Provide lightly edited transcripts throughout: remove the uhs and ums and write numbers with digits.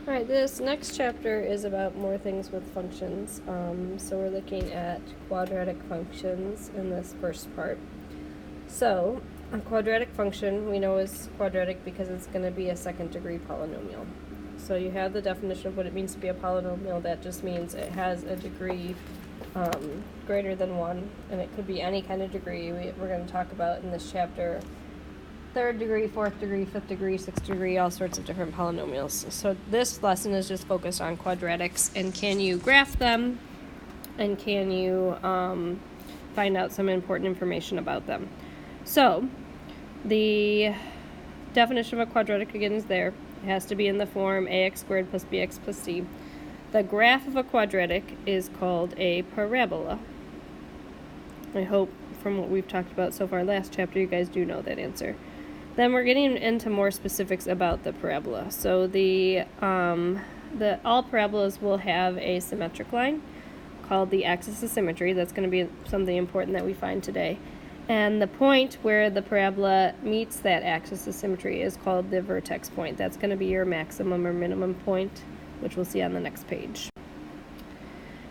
Alright, this next chapter is about more things with functions. So we're looking at quadratic functions in this first part. So, a quadratic function we know is quadratic because it's going to be a second degree polynomial. So you have the definition of what it means to be a polynomial. That just means it has a degree greater than 1, and it could be any kind of degree. We're going to talk about in this chapter third degree, fourth degree, fifth degree, sixth degree, all sorts of different polynomials. So this lesson is just focused on quadratics, and can you graph them, and can you find out some important information about them. So the definition of a quadratic again is there. It has to be in the form ax squared plus bx plus c. The graph of a quadratic is called a parabola. I hope from what we've talked about so far last chapter you guys do know that answer. Then we're getting into more specifics about the parabola. So the all parabolas will have a symmetric line called the axis of symmetry. That's going to be something important that we find today. And the point where the parabola meets that axis of symmetry is called the vertex point. That's going to be your maximum or minimum point, which we'll see on the next page.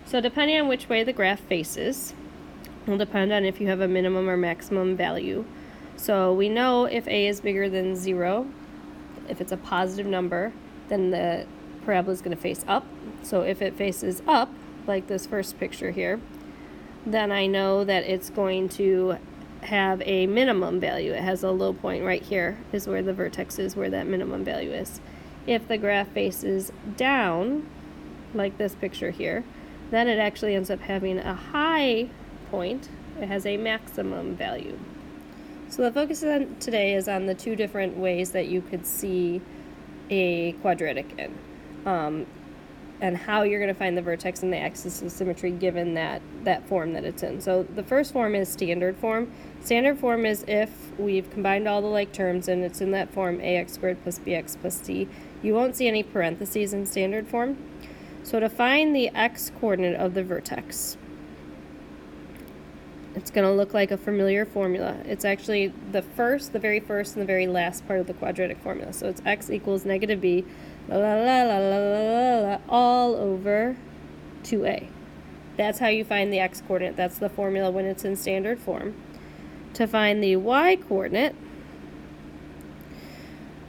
So depending on which way the graph faces will depend on if you have a minimum or maximum value. So we know if a is bigger than 0, if it's a positive number, then the parabola is going to face up. So if it faces up, like this first picture here, then I know that it's going to have a minimum value. It has a low point right here is where the vertex is, where that minimum value is. If the graph faces down, like this picture here, then it actually ends up having a high point. It has a maximum value. So the focus today is on the two different ways that you could see a quadratic in, and how you're going to find the vertex and the axis of symmetry given that form that it's in. So the first form is standard form. Standard form is if we've combined all the like terms and it's in that form ax squared plus bx plus c. You won't see any parentheses in standard form. So to find the x coordinate of the vertex, it's going to look like a familiar formula. It's actually the very first, and the very last part of the quadratic formula. So it's x equals negative b, la la la la la la la, all over 2a. That's how you find the x coordinate. That's the formula when it's in standard form. To find the y coordinate,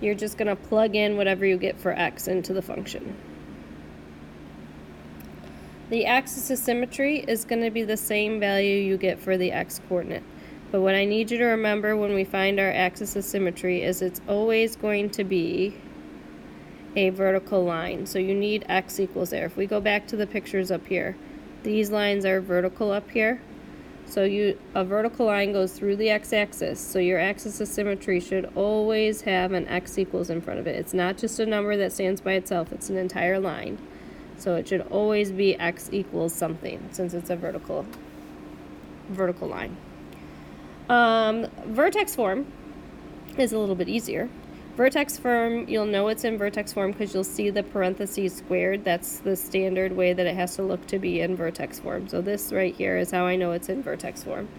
you're just going to plug in whatever you get for x into the function. The axis of symmetry is going to be the same value you get for the x coordinate. But what I need you to remember when we find our axis of symmetry is it's always going to be a vertical line. So you need x equals there. If we go back to the pictures up here, these lines are vertical up here. So a vertical line goes through the x-axis. So your axis of symmetry should always have an x equals in front of it. It's not just a number that stands by itself. It's an entire line. So it should always be x equals something since it's a vertical line. Vertex form is a little bit easier. Vertex form, you'll know it's in vertex form because you'll see the parentheses squared. That's the standard way that it has to look to be in vertex form. So this right here is how I know it's in vertex form.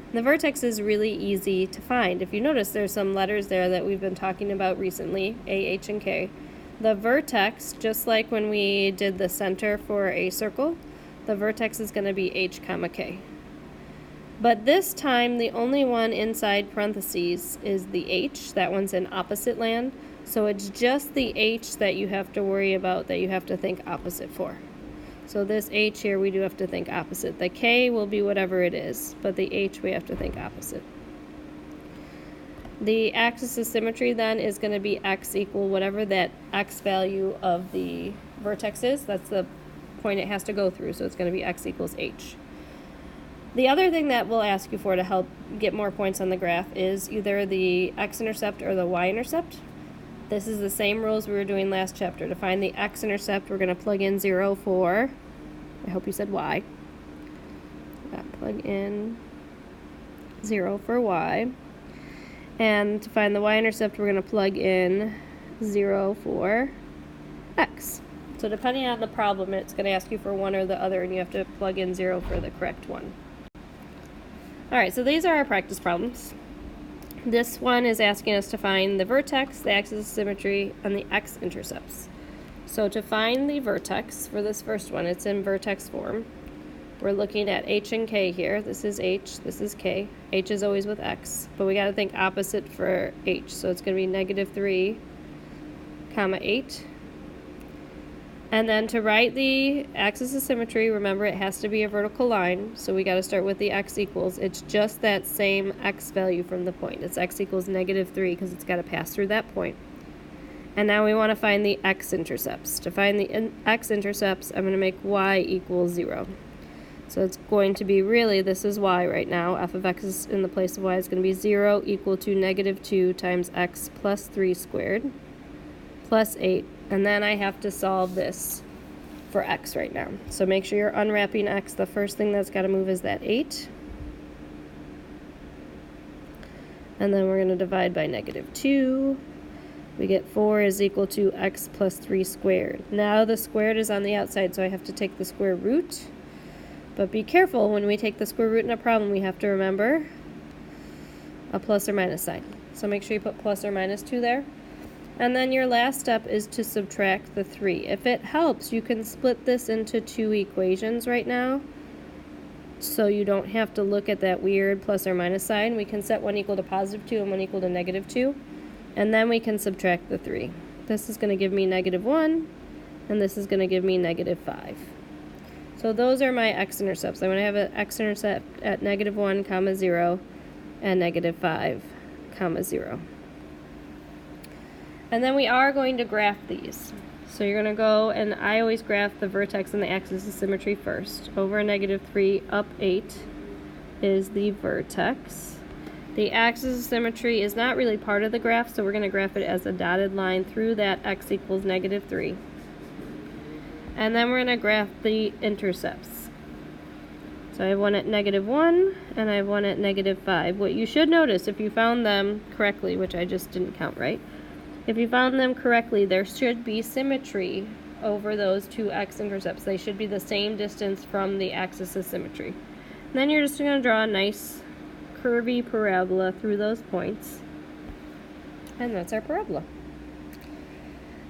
And the vertex is really easy to find. If you notice, there's some letters there that we've been talking about recently, A, H, and K. The vertex, just like when we did the center for a circle, the vertex is going to be h, k. But this time, the only one inside parentheses is the h. That one's in opposite land. So it's just the h that you have to worry about, that you have to think opposite for. So this h here, we do have to think opposite. The k will be whatever it is, but the h we have to think opposite. The axis of symmetry then is going to be x equal whatever that x value of the vertex is. That's the point it has to go through, so it's going to be x equals h. The other thing that we'll ask you for to help get more points on the graph is either the x-intercept or the y-intercept. This is the same rules we were doing last chapter. To find the x-intercept, we're going to plug in 0 for, I hope you said y. Plug in 0 for y. And to find the y-intercept, we're going to plug in 0 for x. So depending on the problem, it's going to ask you for one or the other, and you have to plug in 0 for the correct one. All right, so these are our practice problems. This one is asking us to find the vertex, the axis of symmetry, and the x-intercepts. So to find the vertex for this first one, it's in vertex form. We're looking at h and k here. This is h, this is k. H is always with x, but we got to think opposite for h. So it's going to be -3, 8. And then to write the axis of symmetry, remember it has to be a vertical line, so we got to start with the x equals. It's just that same x value from the point. It's x equals -3 because it's got to pass through that point. And now we want to find the x-intercepts. To find the x-intercepts, I'm going to make y equals 0. So it's going to be really, this is y right now. F of x is in the place of y is going to be 0 equal to -2 times x plus 3 squared plus 8. And then I have to solve this for x right now. So make sure you're unwrapping x. The first thing that's got to move is that 8. And then we're going to divide by -2. We get 4 is equal to x plus 3 squared. Now the squared is on the outside, so I have to take the square root. But be careful, when we take the square root in a problem, we have to remember a plus or minus sign. So make sure you put plus or minus 2 there. And then your last step is to subtract the 3. If it helps, you can split this into 2 equations right now, so you don't have to look at that weird plus or minus sign. We can set one equal to +2 and one equal to -2, and then we can subtract the 3. This is going to give me -1, and this is going to give me -5. So those are my x-intercepts. I want to have an x-intercept at -1, 0, and -5, 0. And then we are going to graph these. So you're going to go, and I always graph the vertex and the axis of symmetry first. Over -3, up 8 is the vertex. The axis of symmetry is not really part of the graph, so we're going to graph it as a dotted line through that x equals -3. And then we're going to graph the intercepts. So I have one at -1, and I have one at -5. What you should notice, if you found them correctly, which I just didn't count right, if you found them correctly, there should be symmetry over those two x-intercepts. They should be the same distance from the axis of symmetry. And then you're just going to draw a nice curvy parabola through those points. And that's our parabola.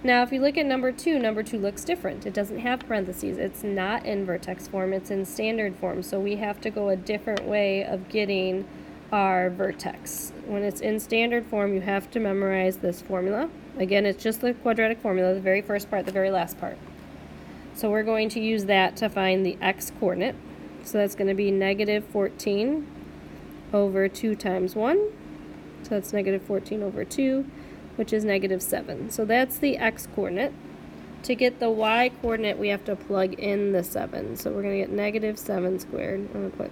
Now, if you look at number 2 looks different. It doesn't have parentheses. It's not in vertex form. It's in standard form. So we have to go a different way of getting our vertex. When it's in standard form, you have to memorize this formula. Again, it's just the quadratic formula, the very first part, the very last part. So we're going to use that to find the x-coordinate. So that's going to be -14 over 2 times 1. So that's -14 over 2, which is -7. So that's the x-coordinate. To get the y-coordinate, we have to plug in the 7. So we're going to get -7 squared. I'm going to put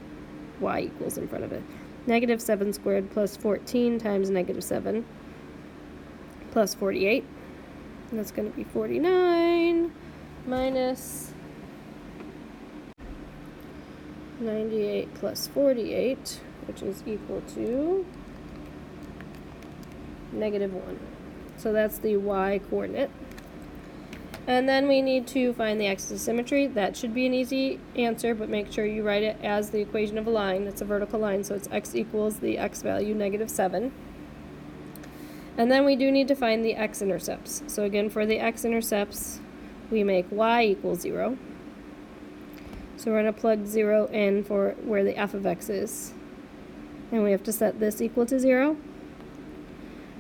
y equals in front of it. -7 squared plus 14 times -7 plus 48. And that's going to be 49 minus 98 plus 48, which is equal to -1. So that's the y-coordinate. And then we need to find the axis of symmetry. That should be an easy answer, but make sure you write it as the equation of a line. It's a vertical line, so it's x equals the x value, -7. And then we do need to find the x-intercepts. So again, for the x-intercepts, we make y equals 0. So we're going to plug 0 in for where the f of x is. And we have to set this equal to 0.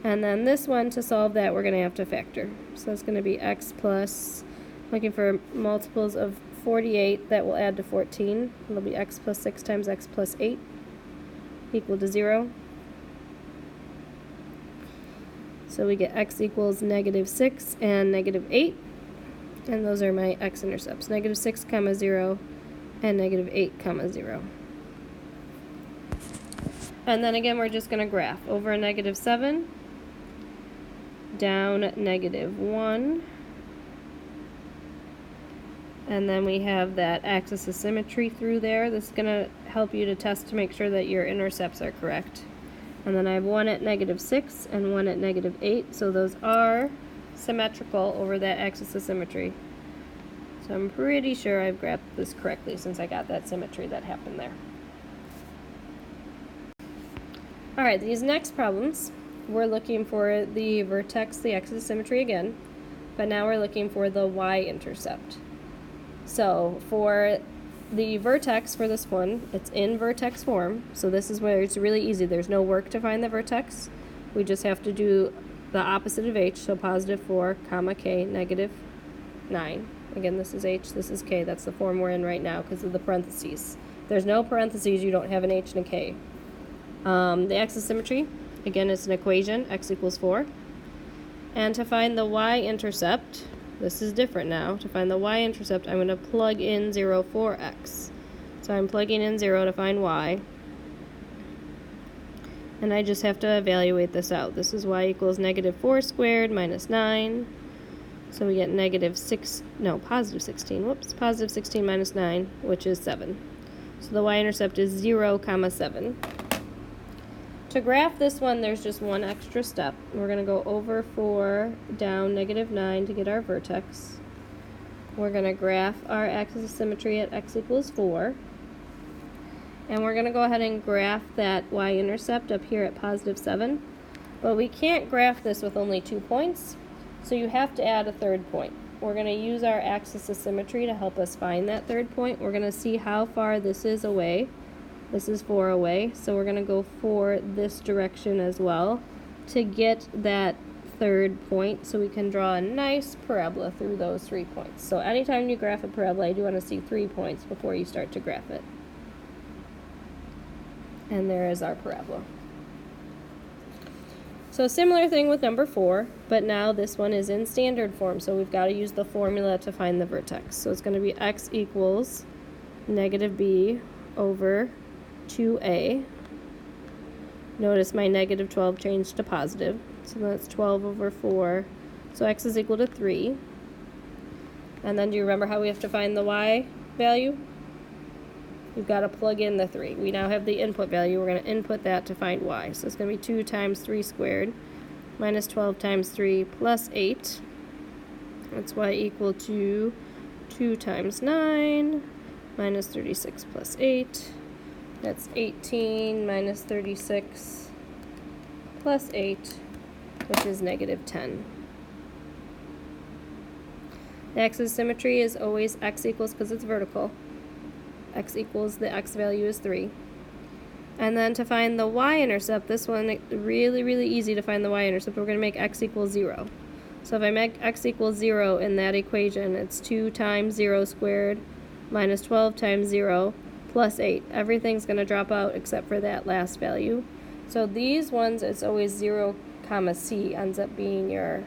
And then this one, to solve that, we're going to have to factor. So it's going to be x plus, looking for multiples of 48, that will add to 14. It'll be x plus 6 times x plus 8 equal to 0. So we get x equals -6 and -8. And those are my x-intercepts, -6, 0, and -8, 0. And then again, we're just going to graph over -7, down -1, and then we have that axis of symmetry through there. This is going to help you to test to make sure that your intercepts are correct. And then I have one at -6 and one at -8, so those are symmetrical over that axis of symmetry. So I'm pretty sure I've graphed this correctly since I got that symmetry that happened there. Alright, these next problems, we're looking for the vertex, the axis of symmetry again. but now we're looking for the y-intercept. So for the vertex for this one, it's in vertex form, so this is where it's really easy. There's no work to find the vertex. We just have to do the opposite of h, so positive 4, comma k, negative 9. Again, this is h, this is k. That's the form we're in right now because of the parentheses. If there's no parentheses, you don't have an h and a k. The axis symmetry, again, it's an equation, x equals 4. And to find the y-intercept, this is different now. To find the y-intercept, I'm going to plug in 0 for x. So I'm plugging in 0 to find y. And I just have to evaluate this out. This is y equals negative 4 squared minus 9. So we get positive 16. Whoops, positive 16 minus 9, which is 7. So the y-intercept is 0, comma 7. To graph this one, there's just one extra step. We're going to go over 4, down negative 9 to get our vertex. We're going to graph our axis of symmetry at x equals 4. And we're going to go ahead and graph that y-intercept up here at positive 7. But we can't graph this with only 2 points, so you have to add a third point. We're going to use our axis of symmetry to help us find that third point. We're going to see how far this is away. This is 4 away, so we're going to go for this direction as well to get that third point so we can draw a nice parabola through those 3 points. So anytime you graph a parabola, you do want to see 3 points before you start to graph it. And there is our parabola. So similar thing with number 4, but now this one is in standard form, so we've got to use the formula to find the vertex. So it's going to be x equals negative b over 2a. Notice my negative 12 changed to positive, so that's 12 over 4. So x is equal to 3. And then do you remember how we have to find the y value? We've got to plug in the 3. We now have the input value. We're going to input that to find y. So it's going to be 2 times 3 squared minus 12 times 3 plus 8. That's y equal to 2 times 9 minus 36 plus 8. That's 18 minus 36 plus 8, which is negative 10. The axis symmetry is always x equals, because it's vertical, x equals, the x value is 3. And then to find the y-intercept, this one, really, really easy to find the y-intercept. We're going to make x equals 0. So if I make x equals 0 in that equation, it's 2 times 0 squared minus 12 times 0 plus 8. Everything's going to drop out except for that last value. So these ones, it's always 0, comma c ends up being your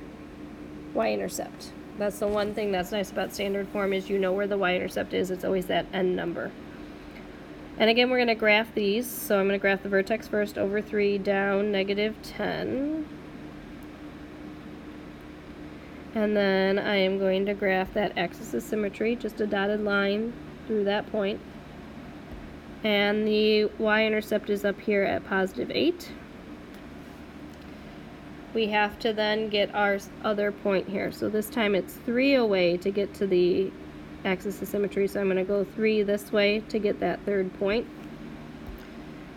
y-intercept. That's the one thing that's nice about standard form, is you know where the y-intercept is. It's always that n number. And again, we're going to graph these. So I'm going to graph the vertex first, over 3, down negative 10. And then I am going to graph that axis of symmetry, just a dotted line through that point. And the y-intercept is up here at positive 8. We have to then get our other point here. So this time it's 3 away to get to the axis of symmetry. So I'm going to go 3 this way to get that third point.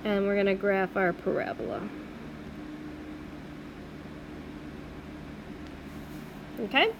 And we're going to graph our parabola. Okay?